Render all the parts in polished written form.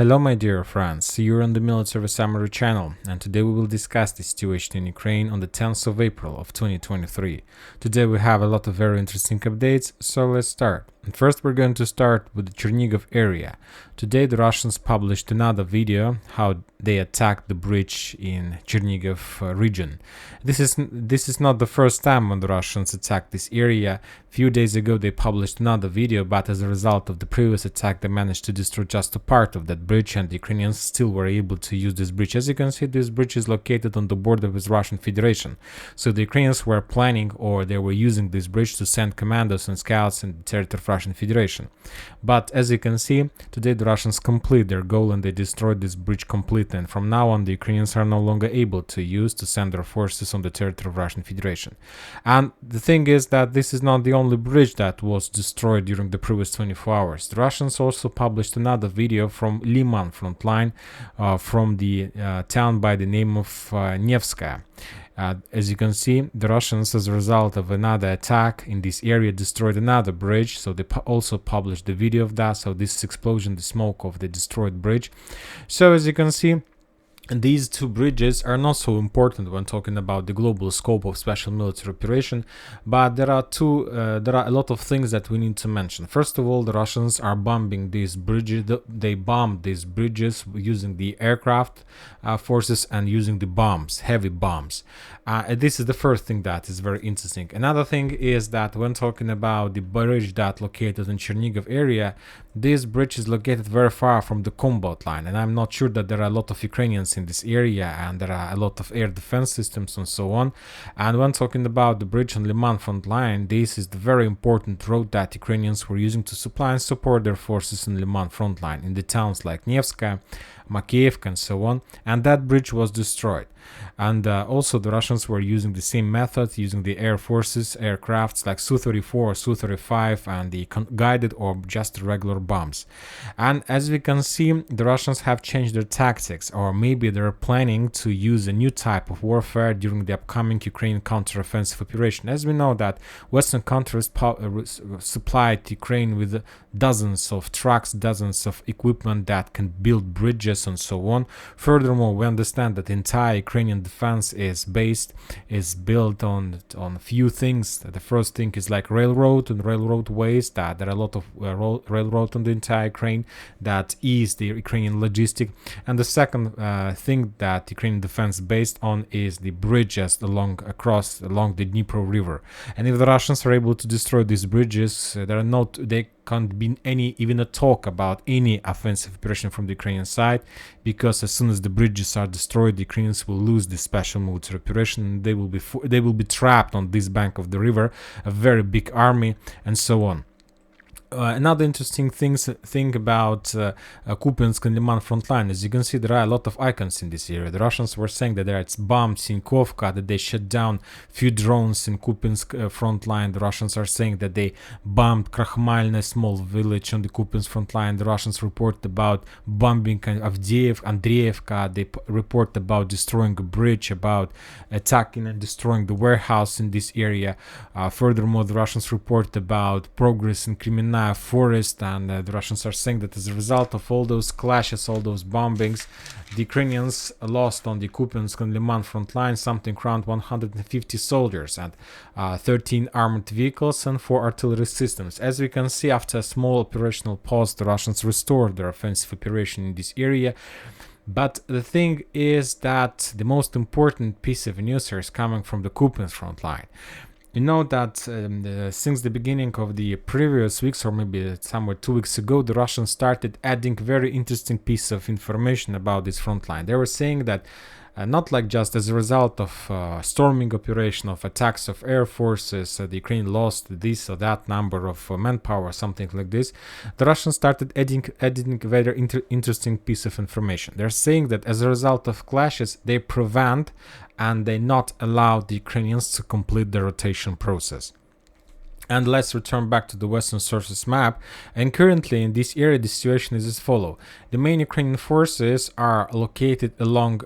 Hello my dear friends, you're on the Military Summary channel, and today we will discuss the situation in Ukraine on the 10th of April of 2023. Today we have a lot of very interesting updates, so let's start. And first we're going to start with the Chernihiv area. Today the Russians published another video how they attacked the bridge in Chernihiv region. This is not the first time when the Russians attacked this area. A few days ago they published another video, but as a result of the previous attack they managed to destroy just a part of that bridge, and the Ukrainians still were able to use this bridge. As you can see, this bridge is located on the border with Russian Federation. So the Ukrainians were planning, or they were using this bridge to send commandos and scouts in the territory of Russian Federation. But as you can see, today the Russians complete their goal and they destroyed this bridge completely, and from now on the Ukrainians are no longer able to send their forces on the territory of Russian Federation. And the thing is that this is not the only bridge that was destroyed during the previous 24 hours. The Russians also published another video from Liman front line, from the town by the name of Nevskaya. As you can see, the Russians, as a result of another attack in this area, destroyed another bridge. So they also published the video of that. So this explosion, the smoke of the destroyed bridge. So as you can see, these two bridges are not so important when talking about the global scope of special military operation, but there are a lot of things that we need to mention. First of all, the Russians are bombing these bridges. They bombed these bridges using the aircraft forces and using the bombs, heavy bombs. This is the first thing that is very interesting. Another thing is that when talking about the bridge that located in Chernihiv area, this bridge is located very far from the combat line, and I'm not sure that there are a lot of Ukrainians in this area, and there are a lot of air defense systems and so on. And when talking about the bridge on Liman front line, this is the very important road that Ukrainians were using to supply and support their forces in Liman front line in the towns like Nevskaya, Makiivka and so on, and that bridge was destroyed. And also the Russians were using the same method, using the air forces, aircrafts like Su-34 or Su-35 and the guided or just regular bombs. And as we can see, the Russians have changed their tactics, or maybe they're planning to use a new type of warfare during the upcoming Ukrainian counteroffensive operation. As we know that Western countries supplied Ukraine with dozens of trucks, dozens of equipment that can build bridges and so on. Furthermore, we understand that the entire Ukrainian defense is built on a few things. The first thing is like railroad and railroadways, that there are a lot of railroad on the entire Ukraine that ease the Ukrainian logistic. And the second thing that Ukrainian defense based on is the bridges along the Dnipro River. And if the Russians are able to destroy these bridges, they can't be even a talk about any offensive operation from the Ukrainian side, because as soon as the bridges are destroyed, the Ukrainians will lose this special military operation. They will be trapped on this bank of the river, a very big army, and so on. Another interesting thing about Kupyansk and Liman front line, as you can see, there are a lot of icons in this area. The Russians were saying that it's bombed Sinkovka, that they shut down few drones in Kupyansk front line. The Russians are saying that they bombed Krakhmalny, a small village on the Kupyansk front line. The Russians report about bombing Andreevka. They report about destroying a bridge, about attacking and destroying the warehouse in this area. Furthermore, the Russians report about progress in criminal forest, and the Russians are saying that as a result of all those clashes, all those bombings, the Ukrainians lost on the Kupyansk and Liman front line something around 150 soldiers and 13 armored vehicles and 4 artillery systems. As we can see, after a small operational pause, the Russians restored their offensive operation in this area. But the thing is that the most important piece of news here is coming from the Kupyansk front line. You know that since the beginning of the previous weeks, or maybe somewhere 2 weeks ago, the Russians started adding very interesting piece of information about this front line. They were saying that not like just as a result of storming operation, of attacks of air forces, the Ukraine lost this or that number of manpower, something like this. The Russians started adding a very interesting piece of information. They're saying that as a result of clashes, they prevent and they not allow the Ukrainians to complete the rotation process. And let's return back to the Western sources map. And currently in this area, the situation is as follows. The main Ukrainian forces are located along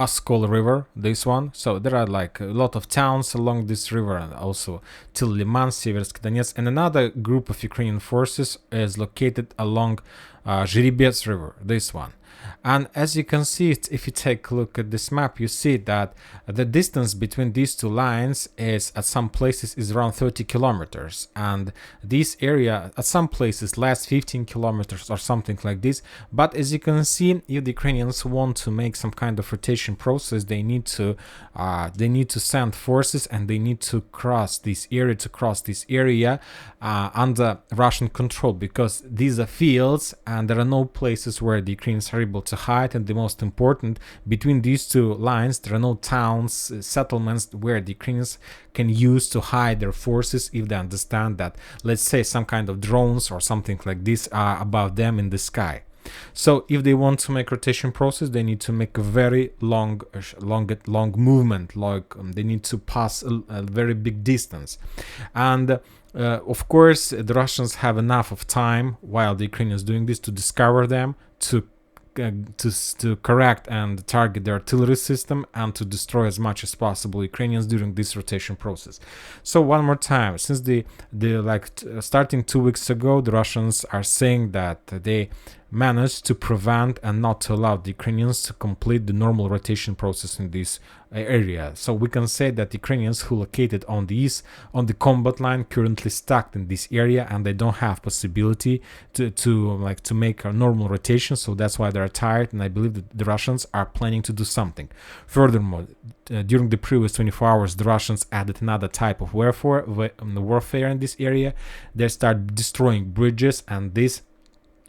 Oskol River, this one. So there are like a lot of towns along this river, and also till Liman, Seversk, Donetsk, and another group of Ukrainian forces is located along Zhiribets River, this one. And as you can see, if you take a look at this map, you see that the distance between these two lines is at some places is around 30 kilometers, and this area at some places lasts 15 kilometers or something like this. But as you can see, if the Ukrainians want to make some kind of rotation process, they need to send forces, and they need to cross this area under Russian control, because these are fields and there are no places where the Ukrainians are able to hide. And the most important, between these two lines there are no towns, settlements where the Ukrainians can use to hide their forces if they understand that, let's say, some kind of drones or something like this are above them in the sky. So if they want to make rotation process, they need to make a very long movement, like they need to pass a very big distance. And of course the Russians have enough of time while the Ukrainians doing this to discover them, to correct and target the artillery system, and to destroy as much as possible Ukrainians during this rotation process. So one more time, since starting 2 weeks ago, the Russians are saying that they managed to prevent and not to allow the Ukrainians to complete the normal rotation process in this area. So we can say that Ukrainians who located on the combat line currently stuck in this area, and they don't have possibility to make a normal rotation. So that's why they're tired, and I believe that the Russians are planning to do something. Furthermore, during the previous 24 hours, the Russians added another type of warfare in this area. They start destroying bridges, and this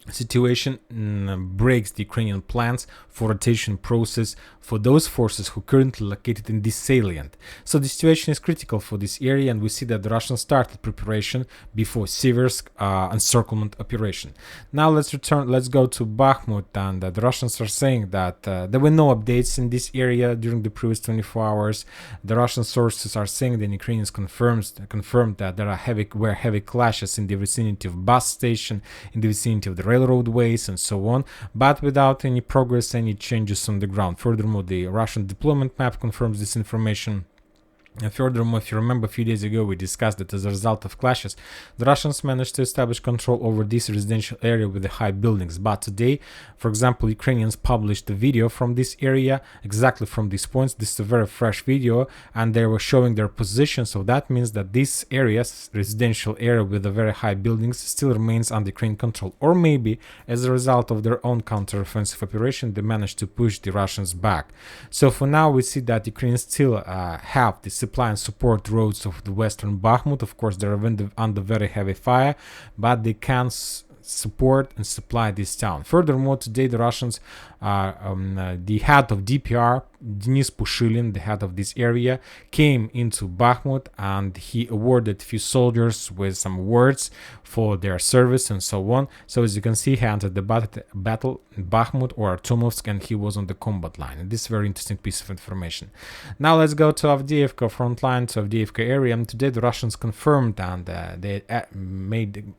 situation breaks the Ukrainian plans for rotation process for those forces who currently located in this salient. So the situation is critical for this area, and we see that the Russians started preparation before Seversk encirclement operation. Now let's go to Bakhmut, and the Russians are saying that there were no updates in this area during the previous 24 hours. The Russian sources are saying that Ukrainians confirmed that there were heavy clashes in the vicinity of bus station, in the vicinity of the railroad ways, and so on, but without any progress, any changes on the ground. Furthermore, the Russian deployment map confirms this information. And furthermore, if you remember, a few days ago we discussed that as a result of clashes, the Russians managed to establish control over this residential area with the high buildings. But today, for example, Ukrainians published a video from this area, exactly from these points. This is a very fresh video, and they were showing their position. So that means that this area, residential area with the very high buildings, still remains under Ukrainian control. Or maybe as a result of their own counter-offensive operation, they managed to push the Russians back. So for now, we see that Ukrainians still have this supply and support roads of the western Bakhmut. Of course, they're under very heavy fire, but they can support and supply this town. Furthermore, today the Russians, the head of DPR, Denis Pushilin, the head of this area, came into Bakhmut, and he awarded a few soldiers with some words for their service and so on. So as you can see, he entered the battle in Bakhmut or Artumovsk, and he was on the combat line. And this is a very interesting piece of information. Now let's go to Avdiivka front line, to Avdiivka area. And today the Russians confirmed, and they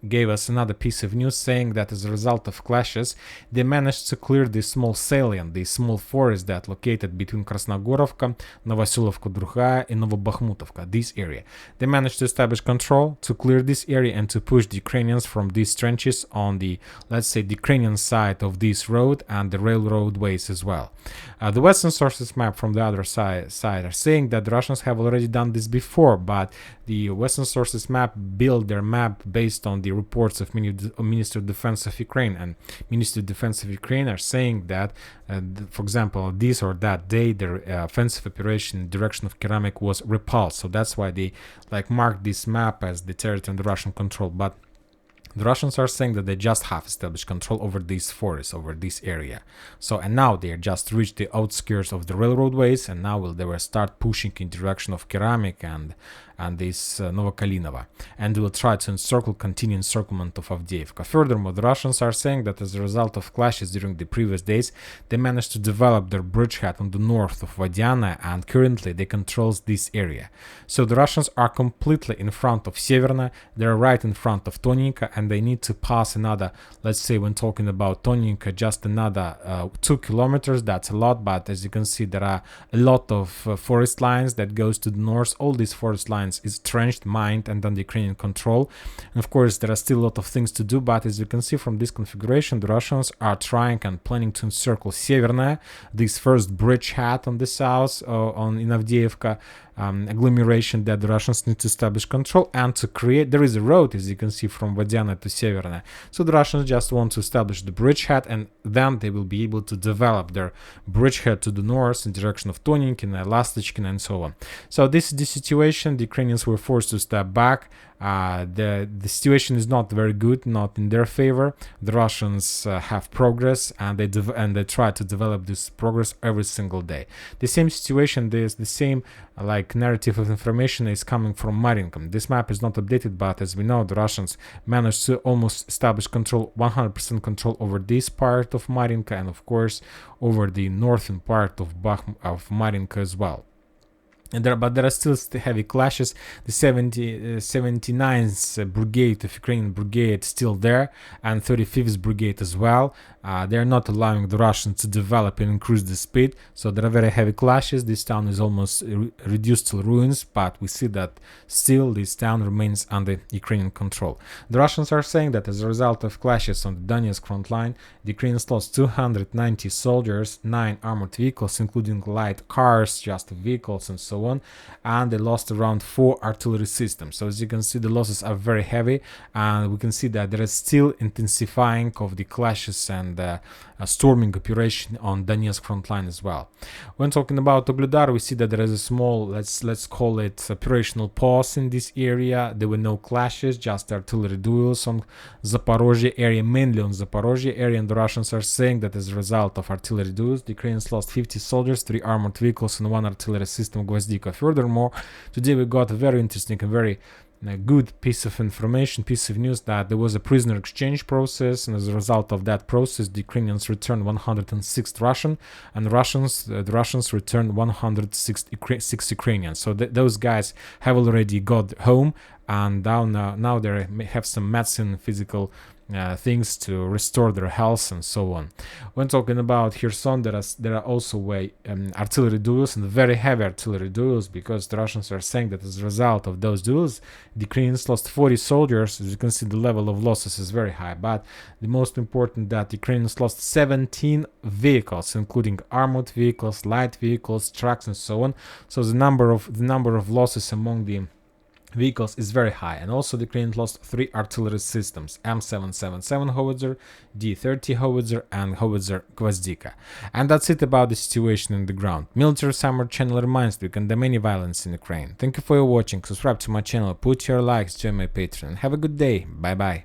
gave us another piece of news saying that as a result of clashes, they managed to clear this small salient, this small forest that located between Krasnogorovka, Novoselovka-Druhaya, and Novobakhmutovka, this area. They managed to establish control, to clear this area, and to push the Ukrainians from these trenches on the, let's say, the Ukrainian side of this road and the railroad ways as well. The Western sources map from the other side are saying that the Russians have already done this before, but the Western sources map build their map based on the reports of Minister of Defense of Ukraine, and Minister of Defense of Ukraine are saying that, for example, this or that day, their offensive operation in the direction of Keramik was repulsed. So that's why they marked this map as the territory under Russian control. But the Russians are saying that they just have established control over these forests, over this area. So, and now they just reached the outskirts of the railroad ways, and now they will start pushing in the direction of Keramik and this Novokalinova, and will try to continue encirclement of Avdiivka. Furthermore, the Russians are saying that as a result of clashes during the previous days, they managed to develop their bridgehead on the north of Vadiana, and currently they control this area. So the Russians are completely in front of Severna, they're right in front of Toninka, and they need to pass another, let's say when talking about Tonyinka, just another 2 kilometers. That's a lot, but as you can see, there are a lot of forest lines that goes to the north. All these forest lines is trenched, mined, and under Ukrainian control. And of course, there are still a lot of things to do, but as you can see from this configuration, the Russians are trying and planning to encircle Severnaya, this first bridgehead on the south, in Avdiivka agglomeration, that the Russians need to establish control and to create. There is a road, as you can see, from Vodiana to Severnaya. So the Russians just want to establish the bridgehead, and then they will be able to develop their bridgehead to the north in direction of Tonyinkin, Lastochkin, and so on. So this is the situation. The Ukrainians were forced to step back. The situation is not very good, not in their favor. The Russians have progress, and they try to develop this progress every single day. The same situation, there's the same narrative of information is coming from Marinka. This map is not updated, but as we know, the Russians managed to almost establish control, 100% control over this part of Marinka, and of course over the northern part of Marinka as well. But there are still heavy clashes. The 79th Brigade of Ukrainian Brigade still there, and 35th Brigade as well. They are not allowing the Russians to develop and increase the speed, so there are very heavy clashes. This town is almost reduced to ruins, but we see that still this town remains under Ukrainian control. The Russians are saying that as a result of clashes on the Donetsk front line, the Ukrainians lost 290 soldiers, 9 armored vehicles, including light cars, just vehicles, and so on, and they lost around 4 artillery systems. So as you can see, the losses are very heavy, and we can see that there is still intensifying of the clashes and storming operation on Donetsk front line as well. When talking about Ogledar, we see that there is a small, let's call it operational pause in this area. There were no clashes, just artillery duels on Zaporozhye area, mainly on Zaporozhye area, and the Russians are saying that as a result of artillery duels, the Ukrainians lost 50 soldiers, 3 armored vehicles, and 1 artillery system Gvozdika. Furthermore, today we got a very interesting and very good piece of information, piece of news, that there was a prisoner exchange process, and as a result of that process, the Ukrainians returned 106 Russian, and the Russians returned 106 Ukrainians. So those guys have already got home, and now they have some medicine, physical things to restore their health and so on. When talking about Kherson, there are also artillery duels, and very heavy artillery duels, because the Russians are saying that as a result of those duels, the Ukrainians lost 40 soldiers. As you can see, the level of losses is very high, but the most important that the Ukrainians lost 17 vehicles, including armored vehicles, light vehicles, trucks, and so on. So the number of losses among the vehicles is very high. And also the Ukrainians lost 3 artillery systems: M777 howitzer, D30 howitzer, and howitzer Gvozdika. And that's it about the situation on the ground. Military Summer channel reminds you, we condemn any violence in Ukraine. Thank you for your watching. Subscribe to my channel, put your likes, join my Patreon. Have a good day. Bye bye.